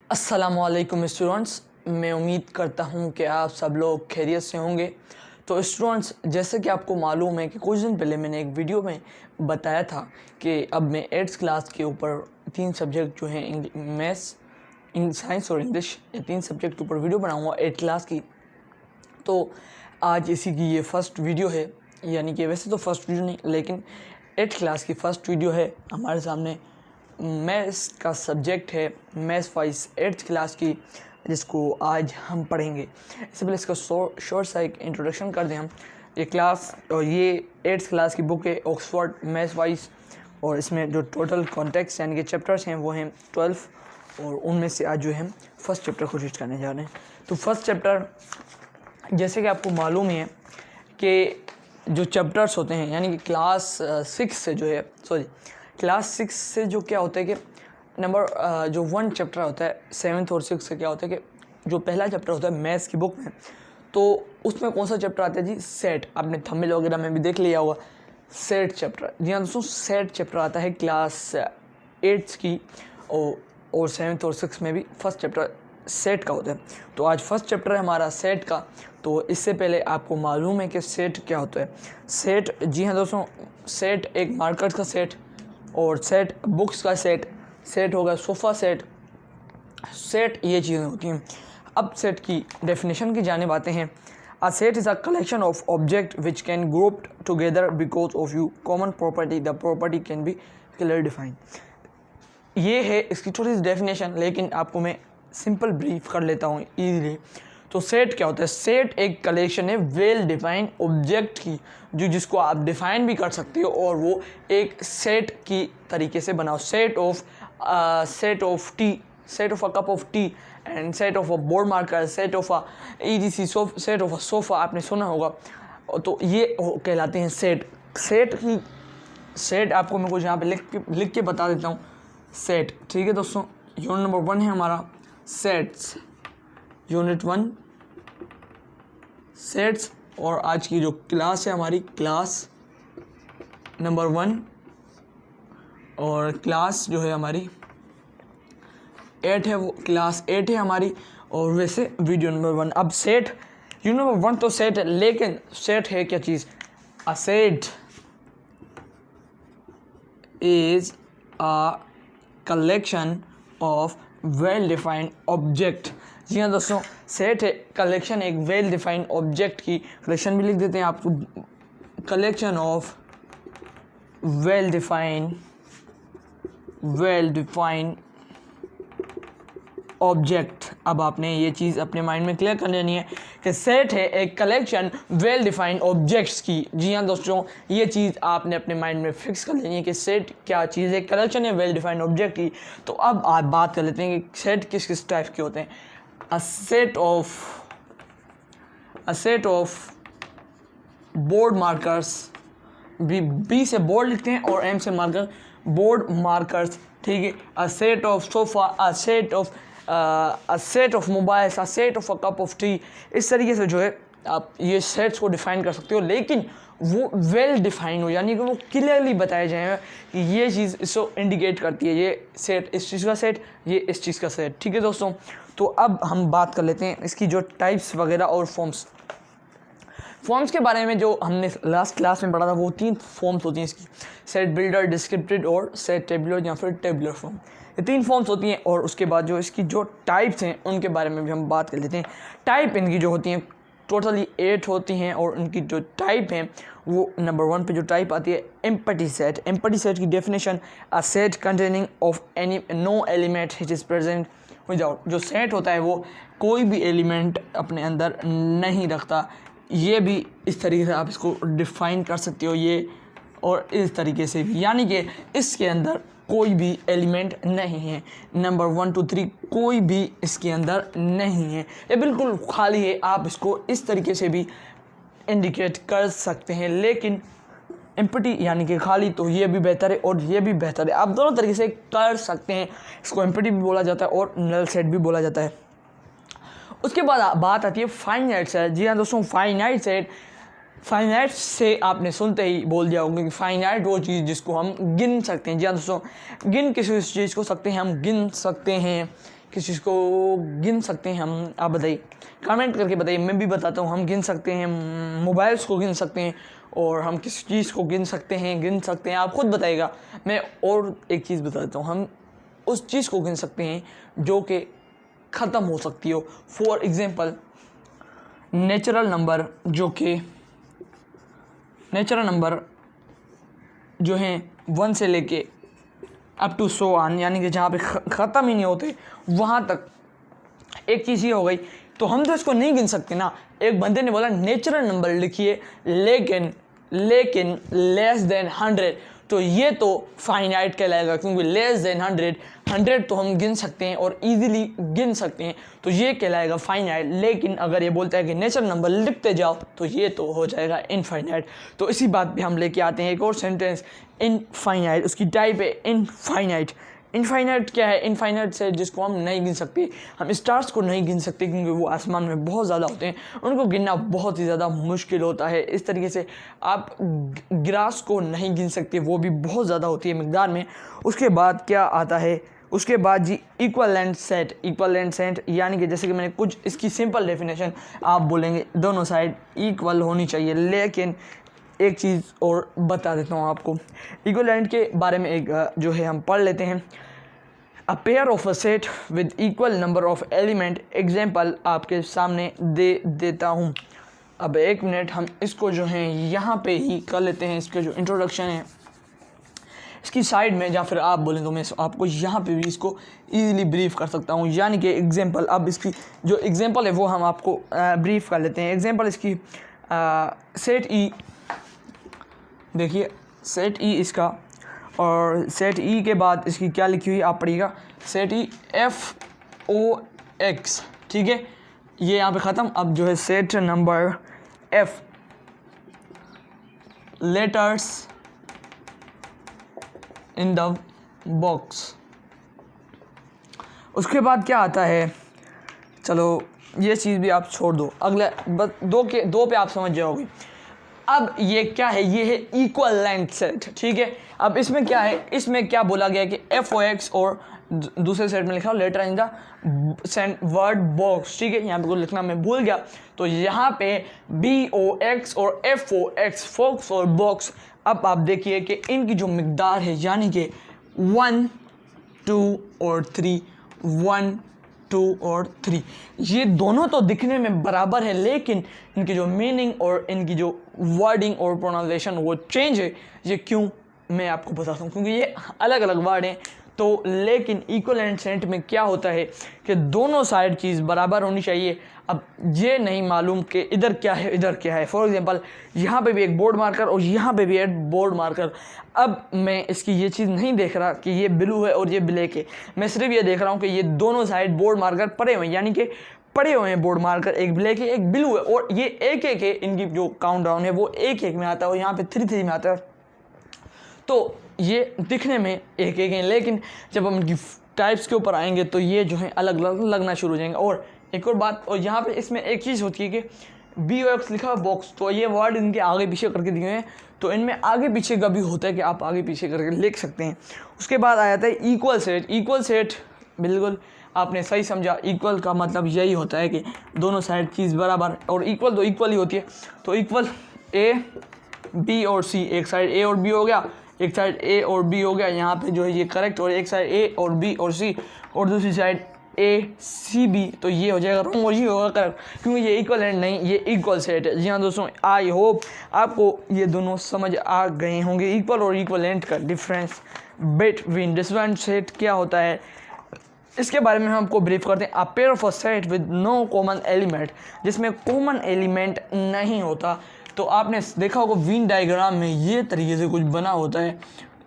अस्सलामुअलैकुम स्टूडेंट्स, मैं उम्मीद करता हूँ कि आप सब लोग खैरियत से होंगे। तो स्टूडेंट्स, जैसे कि आपको मालूम है कि कुछ दिन पहले मैंने एक वीडियो में बताया था कि अब मैं 8th क्लास के ऊपर 3 सब्जेक्ट जो हैं मैथ्स, साइंस और इंग्लिश, ये 3 सब्जेक्ट के ऊपर वीडियो बनाऊँगा 8th क्लास की। तो आज इसी की ये फर्स्ट वीडियो है, यानी कि वैसे तो फर्स्ट वीडियो नहीं लेकिन 8th क्लास की फ़र्स्ट वीडियो है हमारे सामने। मैथ्स का सब्जेक्ट है मैथ्स वाइज 8th क्लास की, जिसको आज हम पढ़ेंगे। इससे पहले इसका शॉर्ट सा एक इंट्रोडक्शन कर दें हम। ये क्लास और ये 8th क्लास की बुक है ऑक्सफोर्ड मैथ्स वाइज, और इसमें जो टोटल कॉन्टेक्स्ट यानी कि चैप्टर्स हैं वो हैं 12, और उनमें से आज जो है हम फर्स्ट चैप्टर को रीड करने जा रहे हैं। तो फर्स्ट चैप्टर, जैसे कि आपको मालूम है कि जो चैप्टर्स होते हैं यानी कि क्लास 6 से जो है क्लास 6 से जो क्या होता है कि नंबर जो 1 चैप्टर होता है 7th और 6th से क्या होता है कि जो पहला चैप्टर होता है मैथ्स की बुक में, तो उसमें कौन सा चैप्टर आता है जी? सेट। आपने थंबनेल वगैरह में भी देख लिया होगा, सेट चैप्टर। जी हाँ दोस्तों, सेट चैप्टर आता है क्लास 8th की, और 7th और 6th में भी फर्स्ट चैप्टर सेट का होता है। तो आज फर्स्ट चैप्टर है हमारा सेट का। तो इससे पहले आपको मालूम है कि सेट क्या होता है। सेट, जी हाँ दोस्तों, सेट एक मार्कर्स का सेट, और सेट बुक्स का सेट, सेट होगा सोफ़ा सेट, सेट ये चीज़ें होती हैं। अब सेट की डेफिनेशन की जाने बातें हैं। A set is a collection of object which can grouped together because of you common property, the property can be clear defined. ये है इसकी थोड़ी सी डेफिनेशन, लेकिन आपको मैं सिंपल ब्रीफ कर लेता हूँ ईजीली। तो सेट क्या होता है? सेट एक कलेक्शन है वेल डिफाइंड ऑब्जेक्ट की, जो जिसको आप डिफाइन भी कर सकते हो और वो एक सेट की तरीके से बनाओ। Set of T, set of a cup of T, and set of a board marker, set of a EDC, set of a sofa, आपने सुना होगा। तो ये कहलाते हैं सेट। सेट आपको मैं कुछ यहाँ पे लिख के बता देता हूँ। सेट, ठीक है दोस्तों। यूनिट नंबर 1 है हमारा सेट्स, यूनिट 1 सेट्स। और आज की जो क्लास है हमारी क्लास नंबर 1, और क्लास जो है हमारी 8 है, वो क्लास 8 है हमारी। और वैसे वीडियो नंबर 1। अब सेट यूनिट नंबर 1 तो सेट है, लेकिन सेट है क्या चीज़? A set is a collection of well defined object. जी हाँ दोस्तों, सेट है कलेक्शन एक वेल डिफाइंड ऑब्जेक्ट की। कलेक्शन भी लिख देते हैं आपको, collection of well defined object. अब आपने ये चीज़ अपने माइंड में क्लियर कर लेनी है कि सेट है एक कलेक्शन वेल डिफाइंड ऑब्जेक्ट्स की। जी हाँ दोस्तों, ये चीज़ आपने अपने माइंड में फिक्स कर लेनी है कि सेट क्या चीज़ है, कलेक्शन है वेल डिफाइंड ऑब्जेक्ट की। तो अब आप बात कर लेते हैं कि सेट किस किस टाइप के होते हैं। A set of board markers, बी से बोर्ड लिखते हैं और एम से मार्कर, बोर्ड मार्कर्स, ठीक है। अ set of sofa, a set of mobiles, a set of a cup of T. इस तरीके से जो है आप ये सेट्स को डिफ़ाइन कर सकते हो, लेकिन वो वेल डिफाइन हो, यानी कि वो क्लियरली बताया जाएगा कि ये चीज़ इसको इंडिकेट करती है, ये सेट इस चीज़ का सेट, ये इस चीज़ का सेट, ठीक है दोस्तों। तो अब हम बात कर लेते हैं इसकी जो टाइप्स वगैरह और फॉर्म्स के बारे में। जो हमने लास्ट क्लास में पढ़ा था वो 3 फॉर्म्स होती हैं इसकी, सेट बिल्डर, डिस्क्रिप्टिव और सेट टेबुलर या फिर टेबुलर फॉर्म। ये 3 फॉर्म्स होती हैं, और उसके बाद जो इसकी जो टाइप्स हैं उनके बारे में भी हम बात कर लेते हैं। टाइप इनकी जो होती हैं टोटली 8 होती हैं, और उनकी जो टाइप हैं वो नंबर 1 पे जो टाइप आती है एम्प्टी सेट। एम्प्टी सेट की definition, a set containing of any no element which is present without. जो सेट होता है वो कोई भी एलिमेंट अपने अंदर नहीं रखता। ये भी इस तरीके से आप इसको डिफ़ाइन कर सकते हो, ये और इस तरीके से भी, यानी कि इसके अंदर कोई भी एलिमेंट नहीं है। नंबर 1 2 3 कोई भी इसके अंदर नहीं है, ये बिल्कुल खाली है। आप इसको इस तरीके से भी इंडिकेट कर सकते हैं, लेकिन एम्प्टी यानी कि खाली, तो ये भी बेहतर है और ये भी बेहतर है। आप दोनों तरीके से कर सकते हैं। इसको एम्प्टी भी बोला जाता है और नल सेट भी बोला जाता है। उसके बाद बात आती है फाइनाइट सेट। जी हाँ दोस्तों, फाइनाइट से आपने सुनते ही बोल दिया होगा कि फाइनाइट वो चीज़ जिसको हम गिन सकते हैं। जी हाँ दोस्तों, गिन किसी चीज़ को सकते हैं, हम गिन सकते हैं किस चीज़ को गिन सकते हैं हम, आप बताइए, कमेंट करके बताइए। मैं भी बताता हूँ, हम गिन सकते हैं मोबाइल्स को गिन सकते हैं, और हम किस चीज़ को गिन सकते हैं आप खुद बताइएगा। मैं और एक चीज़ बता देता हूँ, हम उस चीज़ को गिन सकते हैं जो कि ख़त्म हो सकती हो। फॉर एग्ज़ाम्पल नेचुरल नंबर जो हैं 1 से लेके अप टू 100 आन, यानी कि जहाँ पे ख़त्म ही नहीं होते वहाँ तक एक चीज़ ये हो गई। तो हम तो इसको नहीं गिन सकते ना। एक बंदे ने बोला नेचुरल नंबर लिखिए लेकिन लेस देन 100, तो ये तो फाइनाइट कहलाएगा, क्योंकि लेस देन 100 तो हम गिन सकते हैं और इजीली गिन सकते हैं, तो ये कहलाएगा फाइनाइट। लेकिन अगर ये बोलता है कि नेचुरल नंबर लिखते जाओ, तो ये तो हो जाएगा इनफाइनाइट। तो इसी बात पे हम लेके आते हैं एक और सेंटेंस, इनफाइनाइट। उसकी टाइप है इनफाइनाइट। इनफाइनाइट क्या है? इनफाइनाइट से जिसको हम नहीं गिन सकते, हम स्टार्स को नहीं गिन सकते क्योंकि वो आसमान में बहुत ज़्यादा होते हैं, उनको गिनना बहुत ही ज़्यादा मुश्किल होता है। इस तरीके से आप ग्रास को नहीं गिन सकते, वो भी बहुत ज़्यादा होती है मिकदार में। उसके बाद क्या आता है? उसके बाद जी इक्विवेलेंट सेट, यानी कि जैसे कि मैंने कुछ इसकी सिंपल डेफिनेशन आप बोलेंगे दोनों साइड इक्वल होनी चाहिए। लेकिन एक चीज़ और बता देता हूँ आपको, इक्विवेलेंट के बारे में एक जो है हम पढ़ लेते हैं। A pair of a set with equal number of element, example आपके सामने दे देता हूँ। अब एक मिनट, हम इसको जो है यहाँ पे ही कर लेते हैं। इसके जो इंट्रोडक्शन है इसकी साइड में, या फिर आप बोलें तो मैं आपको यहाँ पे भी इसको इजीली ब्रीफ कर सकता हूँ। यानी कि एग्जाम्पल, अब इसकी जो एग्जाम्पल है वो हम आपको ब्रीफ कर लेते हैं। एग्जाम्पल इसकी सेट ई, देखिए सेट ई इसका, और सेट ई के बाद इसकी क्या लिखी हुई आप पढ़िएगा, सेट ई FOX, ठीक है, ये यहाँ पे ख़त्म। अब जो है set number F, letters in the box. उसके बाद क्या आता है, चलो ये चीज़ भी आप छोड़ दो, अगले बस दो पे आप समझ जाओगे। अब ये क्या है? ये है इक्विवेलेंट सेट, ठीक है। अब इसमें क्या है? इसमें क्या बोला गया है कि FOX, और दूसरे सेट में लिखा हो letter in the word box, ठीक है। यहाँ पे कुछ लिखना मैं भूल गया, तो यहाँ पे BOX और FOX, फॉक्स और बॉक्स। अब आप देखिए कि इनकी जो मिकदार है, यानी कि 1, 2 और 3, 1, 2 और 3, ये दोनों तो दिखने में बराबर है, लेकिन इनकी जो मीनिंग और इनकी जो वर्डिंग और प्रोनाउंसिएशन वो चेंज है। ये क्यों, मैं आपको बताता हूँ, क्योंकि ये अलग अलग वर्ड हैं। तो लेकिन इक्विवेलेंट सेट में क्या होता है कि दोनों साइड चीज़ बराबर होनी चाहिए। अब ये नहीं मालूम कि इधर क्या है इधर क्या है। फॉर एग्जांपल यहाँ पे भी एक बोर्ड मार्कर और यहाँ पे भी एक बोर्ड मार्कर। अब मैं इसकी ये चीज़ नहीं देख रहा कि ये ब्लू है और ये ब्लैक है, मैं सिर्फ ये देख रहा हूँ कि ये दोनों साइड बोर्ड मार्कर पड़े हुए हैं, यानी कि पड़े हुए हैं बोर्ड मार्कर, एक ब्लैक है एक ब्लू है, और ये एक एक है, इनकी जो काउंट डाउन है वो एक एक में आता है और यहाँ पे 3 में आता है। तो ये दिखने में एक एक हैं, लेकिन जब हम इनकी टाइप्स के ऊपर आएंगे तो ये जो है अलग अलग लगना शुरू हो जाएंगे। और एक और बात, और यहाँ पे इसमें एक चीज़ होती है कि BOX लिखा हुआ बॉक्स, तो ये वर्ड इनके आगे पीछे करके दिए हैं, तो इनमें आगे पीछे का भी होता है कि आप आगे पीछे करके लिख सकते हैं। उसके बाद आ जाता है इक्वल सेट। इक्वल सेट बिल्कुल आपने सही समझा, इक्वल का मतलब यही होता है कि दोनों साइड चीज़ बराबर, और इक्वल तो इक्वल ही होती है। तो इक्वल A, B और C, एक साइड A और B हो गया, एक साइड A और B हो गया, यहाँ पे जो है ये करेक्ट, और एक साइड A और B और C, और दूसरी साइड ACB, तो ये हो जाएगा रॉन्ग और ये होगा करेक्ट, क्योंकि ये इक्विवेलेंट नहीं, ये इक्वल सेट है। जी हाँ दोस्तों, आई होप आपको ये दोनों समझ आ गए होंगे, इक्वल और इक्विवेलेंट का डिफरेंस बिटवीन डिफरेंट सेट क्या होता है, इसके बारे में हम आपको ब्रीफ करते हैं। A pair of a set with no common element, जिसमें कॉमन एलिमेंट नहीं होता। तो आपने देखा होगा वेन डायग्राम में ये तरीके से कुछ बना होता है,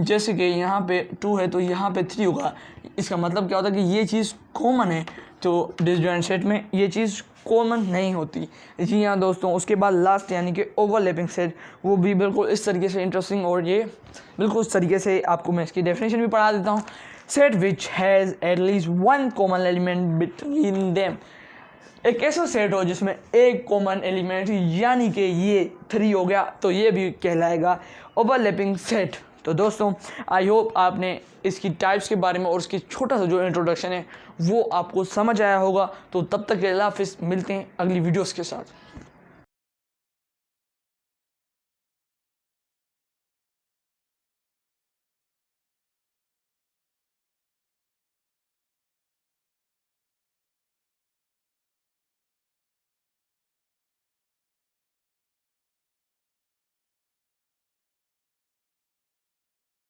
जैसे कि यहाँ पे 2 है तो यहाँ पे 3 होगा। इसका मतलब क्या होता है कि ये चीज़ कॉमन है, तो डिसजॉइंट सेट में ये चीज़ कॉमन नहीं होती। जी हाँ दोस्तों, उसके बाद लास्ट यानी कि ओवरलैपिंग सेट, वो भी बिल्कुल इस तरीके से इंटरेस्टिंग, और ये बिल्कुल इस तरीके से आपको मैं इसकी डेफिनेशन भी पढ़ा देता हूँ। Set which has at least one common element between them, एक ऐसा सेट हो जिसमें एक कॉमन एलिमेंट, यानी कि ये 3 हो गया, तो ये भी कहलाएगा ओवरलैपिंग सेट। तो दोस्तों आई होप आपने इसकी टाइप्स के बारे में और उसकी छोटा सा जो इंट्रोडक्शन है वो आपको समझ आया होगा। तो तब तक के लिए अल्लाह हाफिज़, मिलते हैं अगली वीडियोस के साथ।